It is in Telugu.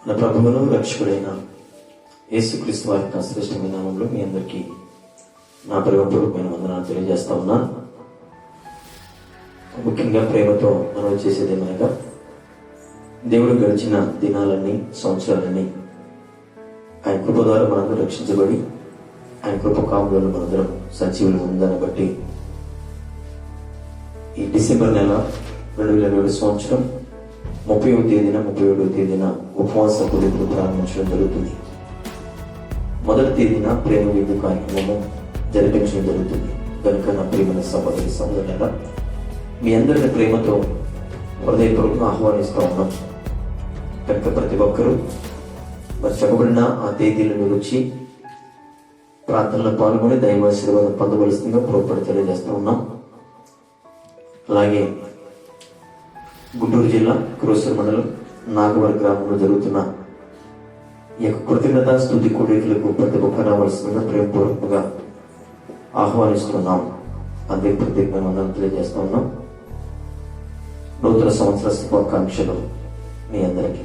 మన ప్రభువును రక్షకుడైన యేసుక్రీస్తు వారి శ్రేష్టమైన నామంలో మీ అందరికీ నా ప్రేమపూర్వకమైన వందనాలు తెలియజేస్తా ఉన్నాను. ముఖ్యంగా ప్రేమతో మనం చేసేది ఏమనగా, దేవుడు గడిచిన దినాలన్నీ, సంవత్సరాలన్నీ ఆయన కృప ద్వారా మనందరూ రక్షించబడి ఆయన కృప కాపుదలను మనందరం సజీవులు ఉందని బట్టి ఈ డిసెంబర్ నెల 2007 సంవత్సరం 30వ తేదీన 37వ తేదీన ఉపవాస పొదుపులు ప్రారంభించడం జరుగుతుంది. మొదటి తేదీన ప్రేమ విందు కార్యక్రమం జరిపించడం జరుగుతుంది. కనుక నా ప్రియమైన సహోదరి సహోదరులారా, మీ అందరిని ప్రేమతో హృదయపూర్వకంగా ఆహ్వానిస్తూ ఉన్నాం. కనుక ప్రతి ఒక్కరూ మరి చెప్పబడిన ఆ తేదీలను వచ్చి ప్రార్థనలో పాల్గొని దైవాశీర్వాదం పొందవలసిందిగా ప్రోత్పడి తెలియజేస్తూ ఉన్నాం. అలాగే గుంటూరు జిల్లా క్రోసూరు మండలం నాగవరం గ్రామంలో జరుగుతున్న ఈ యొక్క కృతజ్ఞత స్తుతి కూడికలకు ప్రతి ఒక్క రావాల్సిందిగా ప్రేమపూర్వకంగా ఆహ్వానిస్తున్నాం. అందుకే ప్రత్యేకంగా మనం తెలియజేస్తా ఉన్నాం. నూతన సంవత్సర శుభాకాంక్షలు మీ అందరికీ.